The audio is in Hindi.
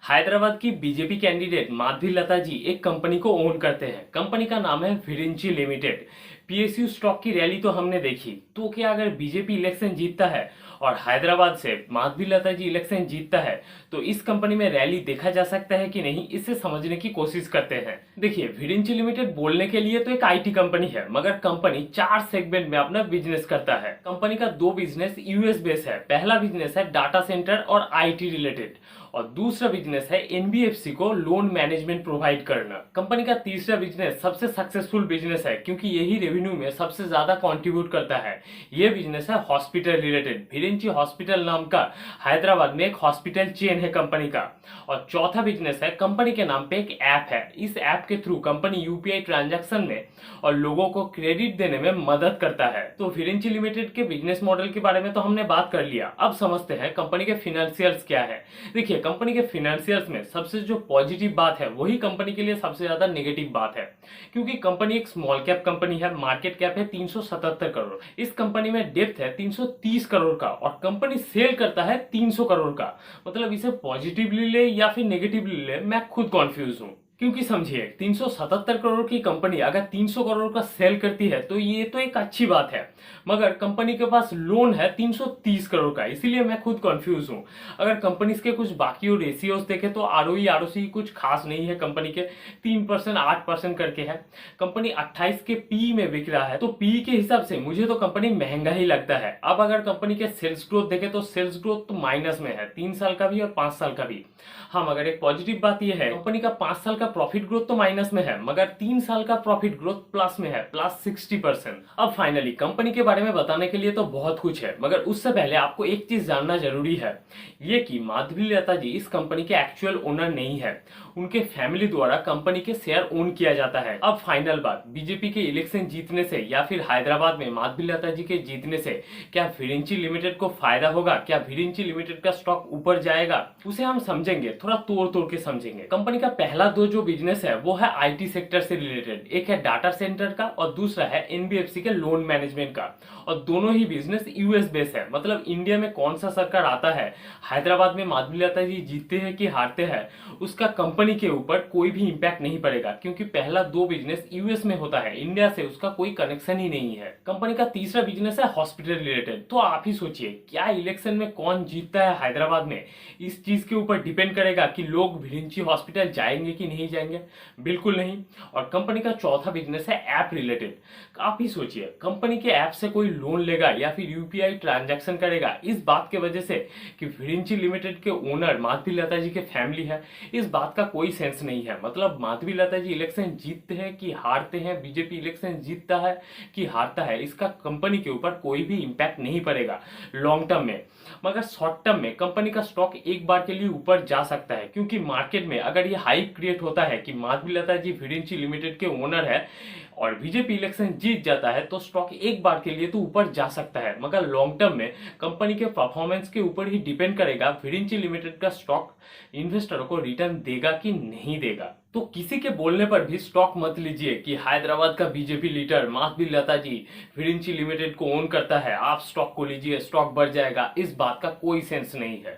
हैदराबाद की बीजेपी कैंडिडेट माधवी लता जी एक कंपनी को ओन करते हैं। कंपनी का नाम है विरिंची लिमिटेड। पीएसयू स्टॉक की रैली तो हमने देखी। तो क्या अगर बीजेपी इलेक्शन जीतता है और हैदराबाद से माधवी लता जी इलेक्शन जीतता है तो इस कंपनी में रैली देखा जा सकता है कि नहीं, इसे समझने की कोशिश करते हैं। देखिए, विरिंची लिमिटेड बोलने के लिए तो एक आईटी कंपनी है, मगर कंपनी 4 सेगमेंट में अपना बिजनेस करता है। कंपनी का 2 बिजनेस यूएस बेस है। पहला बिजनेस है डाटा सेंटर और आईटी रिलेटेड, और दूसरा बिजनेस है एनबीएफसी को लोन मैनेजमेंट प्रोवाइड करना। कंपनी का तीसरा बिजनेस सबसे सक्सेसफुल बिजनेस है, क्योंकि यही रेवेन्यू में सबसे ज्यादा कंट्रीब्यूट करता है। यह बिजनेस है हॉस्पिटल रिलेटेड। विरिंची हॉस्पिटल नाम का हैदराबाद में एक हॉस्पिटल चेन है कंपनी का। और चौथा बिजनेस है कंपनी के नाम पे एक ऐप है। इस ऐप के थ्रू कंपनी यूपीआई ट्रांजैक्शन में और लोगों को क्रेडिट देने में मदद करता है। तो विरिंची लिमिटेड के बिजनेस मॉडल के बारे में तो हमने बात कर लिया। अब समझते हैं कंपनी के फिनेंशियल्स क्या है। देखिए, कंपनी के फिनेंशियल्स में सबसे जो पॉजिटिव बात है वही कंपनी के लिए सबसे ज्यादा नेगेटिव बात है, क्योंकि कंपनी एक स्मॉल कैप कंपनी है। मार्केट कैप है 377 करोड़। इस कंपनी में डेप्थ है 330 करोड़ का, और कंपनी सेल करता है 300 करोड़ का। मतलब इसे पॉजिटिवली ले या फिर नेगेटिवली ले, मैं खुद कॉन्फ्यूज हूं। क्योंकि समझिए, 377 करोड़ की कंपनी अगर 300 करोड़ का सेल करती है तो ये तो एक अच्छी बात है, मगर कंपनी के पास लोन है 330 करोड़ का, इसीलिए मैं खुद कंफ्यूज हूं। अगर कंपनीज के कुछ बाकी और रेशियोज देखे तो आरओई आरओसी कुछ खास नहीं है। कंपनी के 3% 8% करके है। कंपनी 28 के पी में बिक रहा है, तो पी के हिसाब से मुझे तो कंपनी महंगा ही लगता है। अब अगर कंपनी के सेल्स ग्रोथ देखे तो सेल्स ग्रोथ तो माइनस में है, 3 साल का भी और 5 साल का भी। हाँ, मगर एक पॉजिटिव बात यह है, कंपनी का 5 साल का प्रॉफिट ग्रोथ तो माइनस में है, मगर 3 साल का प्रॉफिट ग्रोथ प्लस में है, प्लस 60%। अब फाइनली कंपनी के बारे में बताने के लिए तो बहुत कुछ है, मगर उससे पहले आपको एक चीज जानना जरूरी है, ये कि माधवी लता जी इस कंपनी के एक्चुअल ओनर नहीं है। उनके फैमिली द्वारा कंपनी के शेयर ओन किया जाता है। अब फाइनल बात, बीजेपी के इलेक्शन जीतने से या फिर हैदराबाद में माधवी लता जी के जीतने से क्या विरिंची लिमिटेड को फायदा होगा, क्या विरिंची लिमिटेड का स्टॉक ऊपर जाएगा, उसे हम समझेंगे, थोड़ा तोड़ तोड़ के समझेंगे। कंपनी का पहला दो जो बिजनेस है वो है आईटी सेक्टर से रिलेटेड। एक है डाटा सेंटर का और दूसरा है एनबीएफसी के लोन मैनेजमेंट का, और दोनों ही बिजनेस यूएस बेस है। मतलब इंडिया में कौन सा सरकार आता है, हैदराबाद में माधवी लता जी जीतते हैं कि हारते हैं, उसका कंपनी के ऊपर कोई भी इंपैक्ट नहीं पड़ेगा, क्योंकि पहला 2 बिजनेस यूएस में होता है। इंडिया से उसका कोई कनेक्शन ही नहीं है। कंपनी का तीसरा बिजनेस है हॉस्पिटल रिलेटेड। तो आप ही सोचिए, क्या इलेक्शन में कौन जीतता है हैदराबाद में, इस चीज के ऊपर डिपेंड करेगा कि लोग विरिंची हॉस्पिटल जाएंगे कि नहीं जाएंगे? बिल्कुल नहीं। और कंपनी का चौथा बिजनेस है ऐप रिलेटेड। आप ही सोचिए, कंपनी के ऐप से कोई लोन लेगा या फिर यूपीआई ट्रांजैक्शन करेगा, इस बात के वजह से कि विरिंची लिमिटेड के ओनर माधवी लता जी के फैमिली है, इस बात का कोई सेंस नहीं है। मतलब माधवी लता जी इलेक्शन जीतते हैं कि हारते हैं, बीजेपी इलेक्शन जीतता है कि हारता है, इसका कंपनी के ऊपर कोई भी इंपैक्ट नहीं पड़ेगा लॉन्ग टर्म में। मगर शॉर्ट टर्म में कंपनी का स्टॉक एक बार के लिए ऊपर जा सकता है, क्योंकि मार्केट में अगर ये हाइप क्रिएट होता है कि माधवी लता जी विरिंची लिमिटेड के ओनर है और बीजेपी इलेक्शन जीत जाता है, तो स्टॉक एक बार के लिए तो ऊपर जा सकता है, मगर लॉन्ग टर्म में कंपनी के परफॉर्मेंस के ऊपर ही डिपेंड करेगा विरिंची लिमिटेड का स्टॉक इन्वेस्टरों को रिटर्न देगा कि नहीं देगा। तो किसी के बोलने पर भी स्टॉक मत लीजिए कि हैदराबाद का BJP leader Madhavi Lata ji Virinchi limited को ओन करता है, आप स्टॉक को लीजिए, स्टॉक बढ़ जाएगा, इस बात का कोई सेंस नहीं है।